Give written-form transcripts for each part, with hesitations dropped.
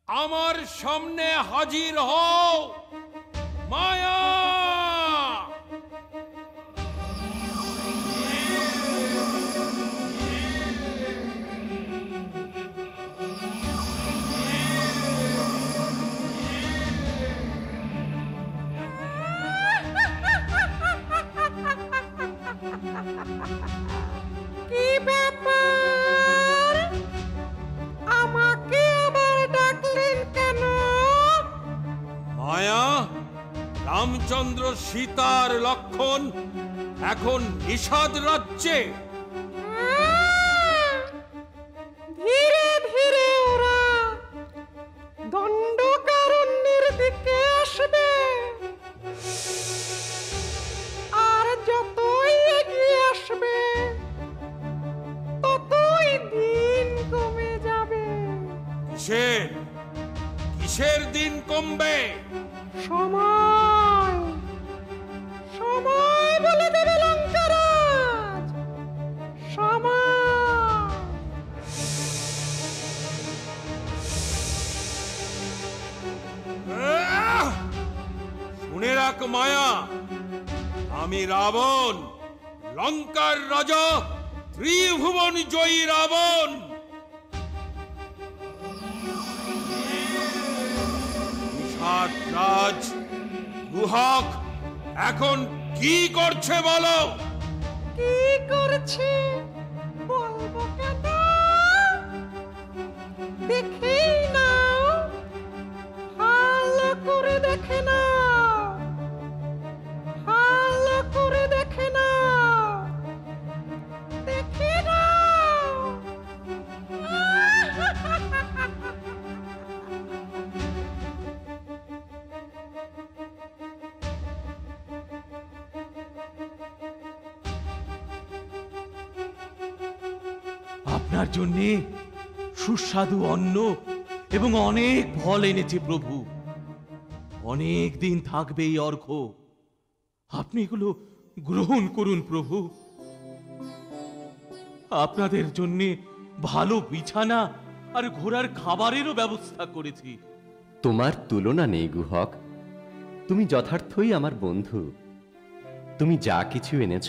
আমার সামনে হাজির হও মায়া। কি ব্যাপার, আমাকে আবার ডাকলেন কেন? মায়া, রামচন্দ্র সীতার লক্ষণ এখন নিষাদ রাজ্যে। ধীরে ধীরে ওরা দণ্ডকারণ্যের দিকে আসবে, আর যতই এগিয়ে আসবে ততই দিন কমে যাবে। কিসের দিন কমবে? সময় সময় বলে দেবে লঙ্কারাজ, সময়। শুনে রাখ মায়া, আমি রাবণ, লঙ্কার রাজা, ত্রিভুবন জয়ী রাবণ। রাজ গুহক এখন কি করছে বলো? কি করছে বলবো কেন? দেখেই নাও, ভালো করে দেখে নাও, ভালো করে দেখে নাও, দেখে নাও। আপনার জন্য সুস্বাদু অন্ন এবং অনেক ফল এনেছে প্রভু। অনেক দিন থাকবে এই অর্ঘ্য, আপনি এগুলো গ্রহণ করুন প্রভু। আপনাদের জন্য ভালো বিছানা আর ঘোড়ার খাবারেরও ব্যবস্থা করেছি। তোমার তুলনা নেই গুহক, তুমি যথার্থই আমার বন্ধু। তুমি যা কিছু এনেছ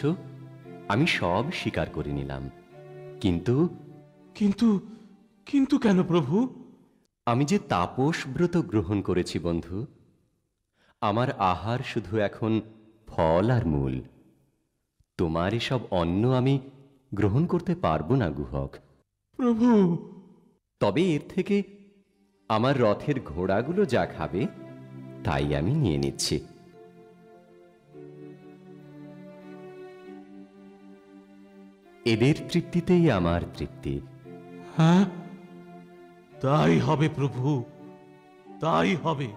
আমি সব স্বীকার করে নিলাম, কিন্তু কিন্তু কিন্তু কেন প্রভু? আমি যে তাপস ব্রত গ্রহণ করেছি বন্ধু, আমার আহার শুধু এখন ফল আর মূল। তোমার এসব অন্ন আমি গ্রহণ করতে পারবো না গুহক। প্রভু, তবে এর থেকে আমার রথের ঘোড়াগুলো যা খাবে তাই আমি নিয়ে নিচ্ছি। এদের তৃপ্তিতেই আমার তৃপ্তি। হ্যাঁ, তাই হবে প্রভু, তাই হবে।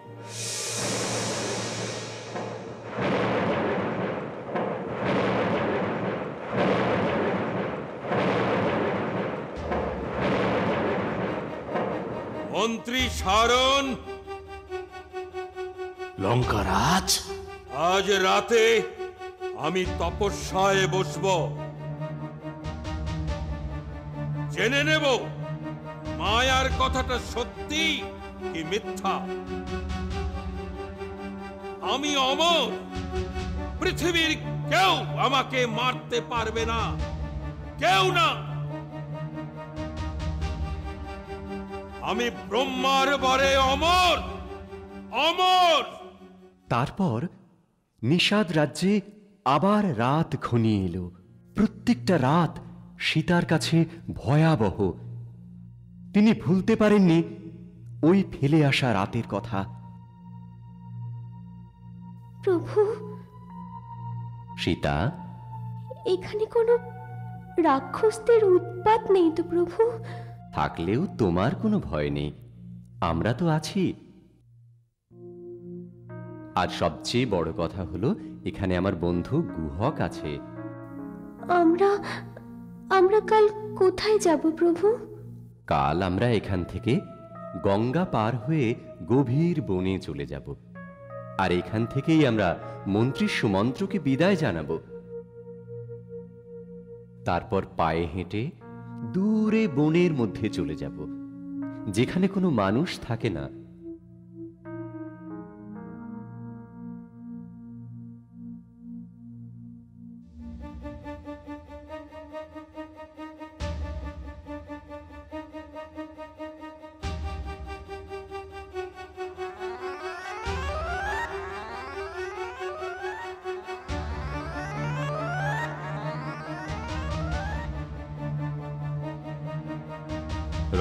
মন্ত্রী সারণ, লঙ্কারাজ, আজ রাতে আমি তপস্যায় বসব। জেনে নেব মায়ার কথাটা সত্যি কি মিথ্যা। আমি অমর, পৃথিবীর কেউ আমাকে মারতে পারবে না, কেউ না। আমি ব্রহ্মার বরে অমর, অমর। তারপর নিষাদ রাজ্যে আবার রাত ঘনিয়ে এলো। প্রত্যেকটা রাত সীতার কাছে ভয়াবহ। তিনি ভুলতে পারেননি ওই ফেলে আসা রাতের কথা। প্রভু, সীতা, এখানে কোনো রাক্ষসদের উৎপাত নেই তো প্রভু? থাকলেও তোমার কোনো ভয় নেই, আমরা তো আছি। আর সবচেয়ে বড় কথা হলো এখানে আমার বন্ধু গুহক আছে। আমরা কাল কোথায় যাব প্রভু? কাল আমরা এখান থেকে গঙ্গা পার হয়ে গভীর বনে চলে যাব, আর এখান থেকেই আমরা মন্ত্রী সুমন্ত্রকে বিদায় জানাবো। তারপর পায়ে হেঁটে দূরে বনের মধ্যে চলে যাব, যেখানে কোনো মানুষ থাকে না।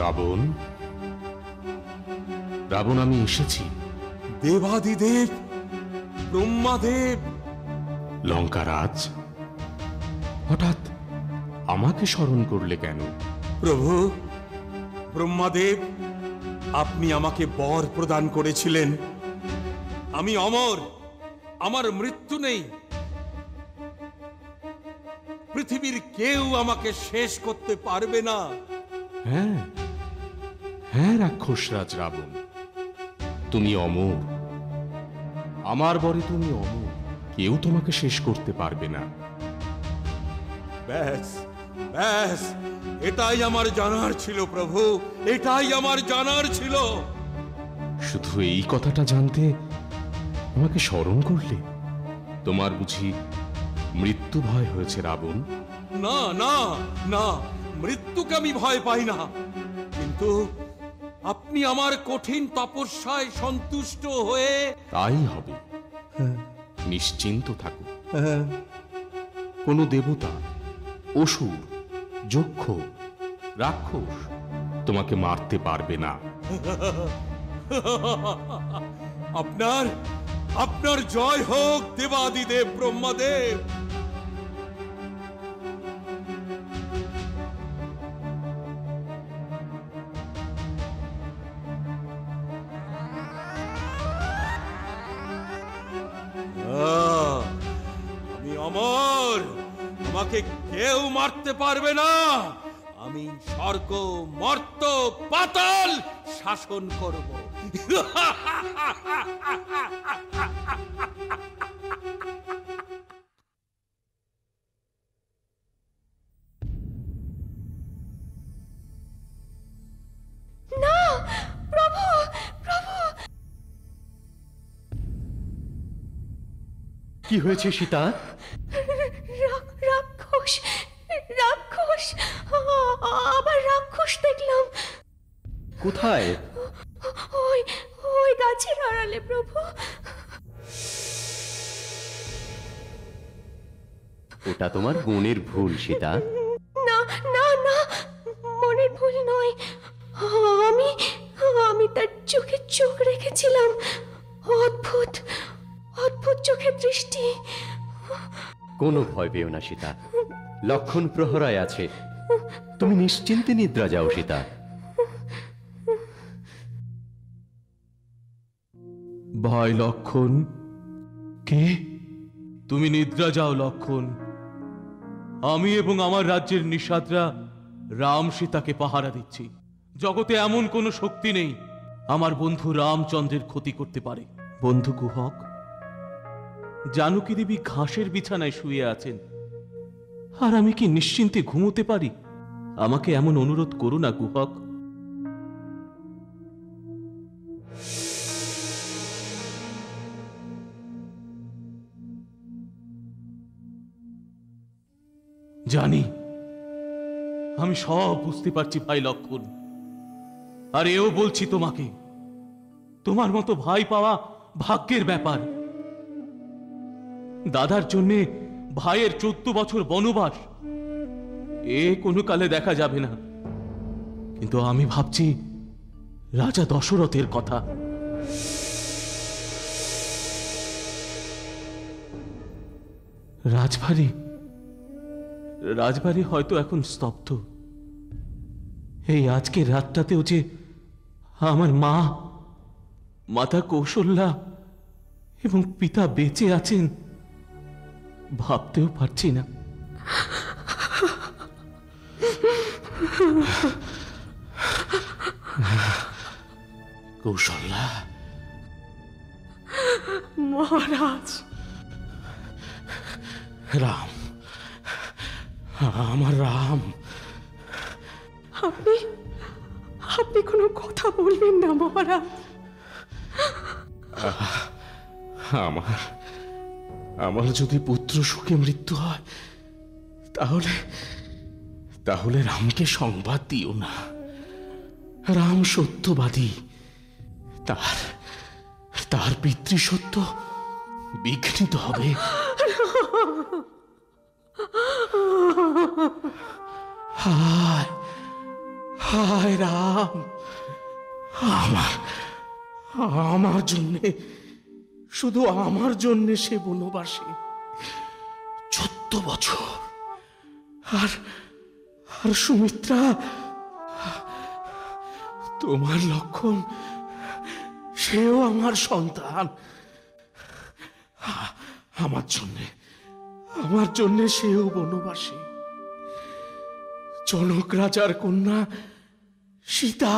রাবণ, রাবণ, আমি এসেছি। দেবাদিদেব, ব্রহ্মাদেব, লঙ্কারাজ, হঠাৎ আমাকে স্মরণ করলে কেন? প্রভু ব্রহ্মাদেব, আপনি আমাকে বর প্রদান করেছিলেন। আমি অমর, আমার মৃত্যু নেই। পৃথিবীর কেউ আমাকে শেষ করতে পারবে না। হ্যাঁ হ্যাঁ, রাক্ষসরাজ রাবণ, তুমি অমর। আমার বরে তুমি অমর, কেউ তোমাকে শেষ করতে পারবে না। ব্যাস ব্যাস, এটাই আমার জানার ছিল প্রভু, এটাই আমার জানার ছিল। শুধু এই কথাটা জানতে আমাকে স্মরণ করলে? তোমার বুঝি মৃত্যু ভয় হয়েছে রাবণ? না না না, মৃত্যুকে আমি ভয় পাই না, কিন্তু আপনি আমার কঠিন তপস্যায় সন্তুষ্ট হয়ে। তাই হবে, নিশ্চিন্ত থাকো। কোনো দেবতা, অসুর, যক্ষ, রাক্ষস তোমাকে মারতে পারবে না। আপনার আপনার জয় হোক দেবাদিদেব ব্রহ্মাদেব। আমি অমর, আমাকে কেউ মারতে পারবে না। আমি স্বর্গ, মর্ত, পাতাল শাসন করব। না প্রভু, প্রভু! কি হয়েছে সীতা? রাক্ষস, রাক্ষস! আবার রাক্ষস দেখলাম। কোথায়? ওই ওই গাছের আড়ালে প্রভু। ওটা তোমার মনের ভুল সীতা। না না না, মনের ভুল নয়। আমি আমি তার চোখে চোখ রেখেছিলাম। অদ্ভুত অদ্ভুত চোখের দৃষ্টি। কোনো ভয় পেও না সীতা, লক্ষণ প্রহরায় আছে। তুমি নিশ্চিন্তে নিদ্রা যাও সীতা। ভাই লক্ষণ। কে? তুমি নিদ্রা যাও লক্ষণ। আমি এবং আমার রাজ্যের নিষাদরা রাম সীতাকে পাহারা দিচ্ছি। জগতে এমন কোনো শক্তি নেই আমার বন্ধু রামচন্দ্রের ক্ষতি করতে পারে। বন্ধু গুহক, জানকী দেবী ঘাসের বিছানায় শুয়ে আছেন, আর আমি কি নিশ্চিন্তে ঘুমোতে পারি? আমাকে এমন অনুরোধ করো না গুহক। জানি, আমি সব বুঝতে পারছি ভাই লক্ষণ। আর এও বলছি তোমাকে, তোমার মতো ভাই পাওয়া ভাগ্যের ব্যাপার। দাদার জন্যে ভাইয়ের 14 বছর বনবাস, এ কোনো কালে দেখা যাবে না। কিন্তু আমি ভাবছি রাজা দশরথের কথা। রাজবাড়ি হয়তো এখন স্তব্ধ। এই আজকের রাতটাতেও যে আমার মা, মাতা কৌশল্যা এবং পিতা বেঁচে আছেন ভাবতেও পারছি না। কৌশল্যা, মহারাজ, রাম, আমার রাম। আপনি আপনি কোনো কথা বলবেন না মহারাজ। আমার আমার যদি পুত্র সুখে মৃত্যু হয়, তাহলে তাহলে রামকে সংবাদ দিও না। রাম সত্যবাদী, তার তার পিতৃসত্য বিঘ্নিত হবে। হায় হায় রাম, আমার আমার জন্যে, শুধু আমার জন্যে সে বনবাসে 14 বছর। আর আর সুমিত্রা, তোমার লক্ষণ, সেও আমার সন্তান। আমার জন্যে সেও বনবাসে। জনক রাজার কন্যা সীতা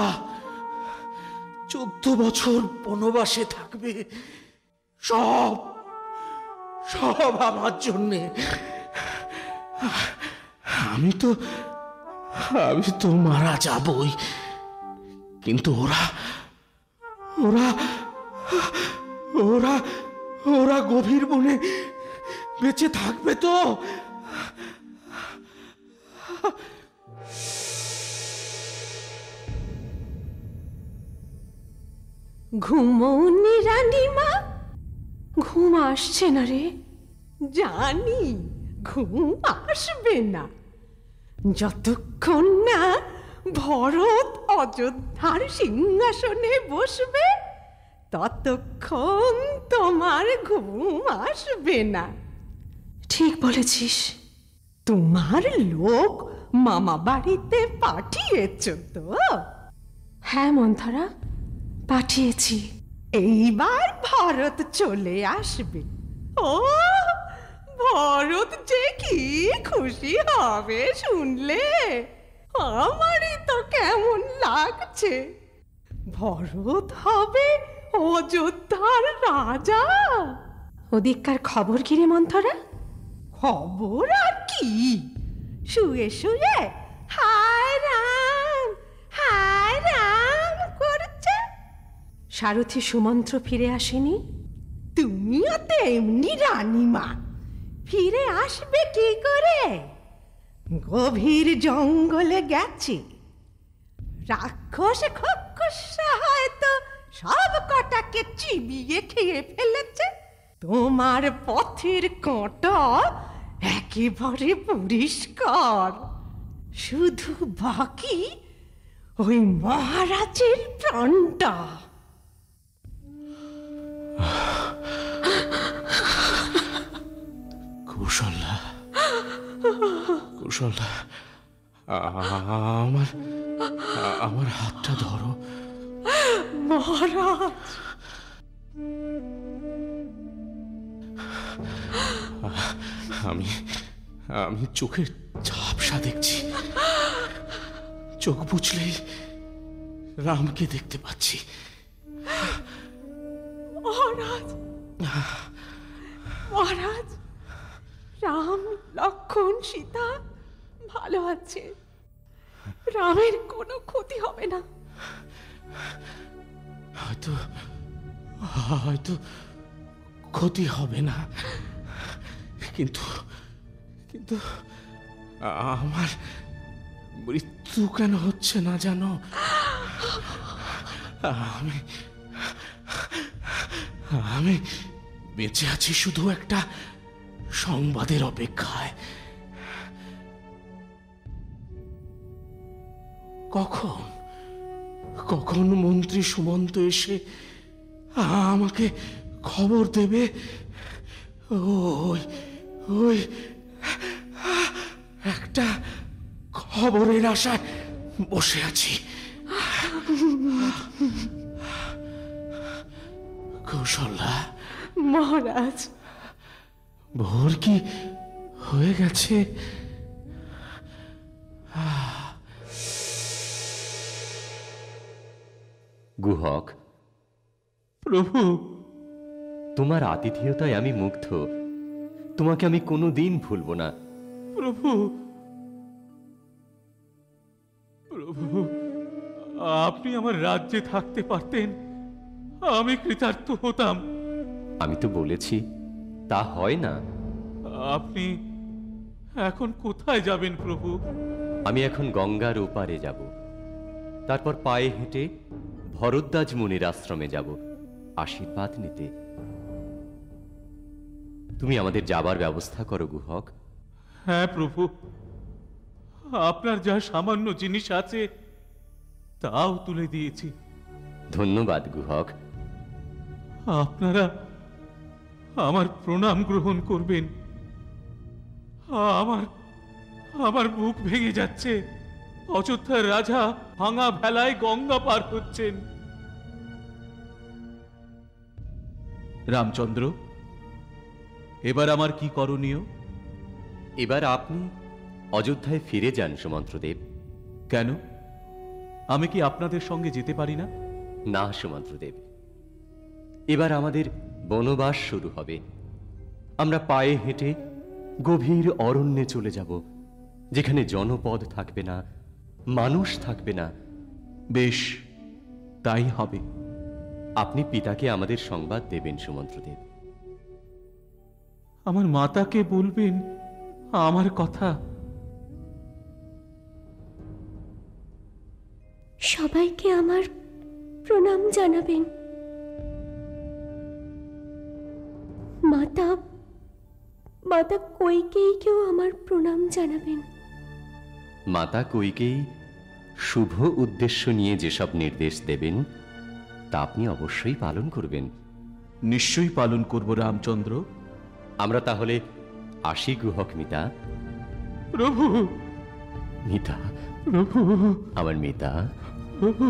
14 বছর বনবাসে থাকবে। সব সব আমার জন্যে। আমি তো মারা যাবই, কিন্তু ওরা ওরা ওরা ওরা গভীর বনে বেঁচে থাকবে তো? ঘুমোনি রানীমা? ঘুম আসছে না রে? জানি ঘুম আসবে না যতক্ষণ না ভরত অযোধ্যার সিংহাসনে বসবে, ততক্ষণ তোমার ঘুম আসবে না। ঠিক বলেছিস। তোমার লোক মামা বাড়িতে পাঠিয়েছ তো? হ্যাঁ মন্থরা, পাঠিয়েছি। এইবার ভরত চলে আসবে। ও, ভরত যে কি খুশি হবে শুনলে! আমারই তো কেমন লাগছে। ভরত হবে অযোধ্যার রাজা। ওদিককার খবর কি রে মন্থরা? খবর আর কি, শুয়ে শুয়ে হায় রাম করছে। সারথি সুমন্ত্র ফিরে আসেনি? তুমিও তেমনি রানীমা, ফিরে আসবে কি করে? গভীর জঙ্গলে গেছে। রাক্ষস খক্ষসা হয়তো সব কটাকে চিবিয়ে খেয়ে ফেলেছে। তোমার পথের কাঁটা একেবারে পরিষ্কার। শুধু বাকি ওই মহারাজের প্রাণটা। কৌশল্যা, কৌশল্যা, আমার আমার হাতটা ধরো। মহারাজ, আমি আমি চোখের ঝাপসা দেখছি। চোখ বুঝলেই রামকে দেখতে পাচ্ছি। মহারাজ, মহারাজ, রাম, লক্ষণ, সীতা ভালো আছে। রামের কোনো ক্ষতি হবে না। হয়তো হয়তো ক্ষতি হবে না, কিন্তু কিন্তু আমার মৃত্যু কেন হচ্ছে না জানো? আমি আমি বেঁচে আছি শুধু একটা সংবাদের অপেক্ষায়। কখন কখন মন্ত্রী সুমন্ত এসে আমাকে খবর দেবে? ওই ওই একটা খবরের আশায় বসে আছি। কৌশল্যা, মহারাজ, ভোর কি হয়ে গেছে? গুহক, প্রভু, তোমার আতিথেয়তায় আমি মুগ্ধ। তোমাকে আমি কোনোদিন ভুলব না। প্রভু, প্রভু, আপনি আমার রাজ্যে থাকতে পারতেন, আমি কৃতার্থ হতাম। আমি তো বলেছি তা হয় না। আপনি এখন কোথায় যাবেন প্রভু? আমি এখন গঙ্গার ওপারে যাব, তারপর পায়ে হেঁটে ভরদ্বাজ মুনির আশ্রমে যাব আশীর্বাদ নিতে। তুমি আমাদের যাবার ব্যবস্থা করো গুহক। হ্যাঁ প্রভু, আপনার যা সামান্য জিনিস আছে তাও তুলে দিয়েছি। ধন্যবাদ গুহক। আপনারা আমার প্রণাম গ্রহণ করবেন। আমার আমার বুক ভেঙে যাচ্ছে। অযোধ্যার রাজা ভাঙা ভেলায় গঙ্গা পার হচ্ছেন। রামচন্দ্র, এবার আমার কি করণীয়? এবার আপনি অযোধ্যায় ফিরে যান সুমন্ত্রদেব। কেন, আমি কি আপনাদের সঙ্গে যেতে পারি না? না সুমন্ত্রদেব, এবার আমাদের বনবাস শুরু হবে। আমরা পায়ে হেঁটে গভীর অরণ্যে চলে যাব, যেখানে জনপদ থাকবে না, মানুষ থাকবে না। বেশ, তাই হবে। আপনি পিতাকে আমাদের সংবাদ দেবেন সুমন্ত্রদেব। আমার মাতাকে বলবেন আমার কথা। সবাইকে আমার প্রণাম জানাবেন। মাতা মাতা কইকেয়ীকেও আমার প্রণাম জানাবেন। মাতা কইকেয়ী শুভ উদ্দেশ্য নিয়ে যেসব নির্দেশ দেবেন তা আপনি অবশ্যই পালন করবেন। নিশ্চয়ই পালন করব রামচন্দ্র। আমরা তাহলে আসি গুহক মিতা। প্রভু, মিতা, প্রভু, আমার মিতা। প্রভু।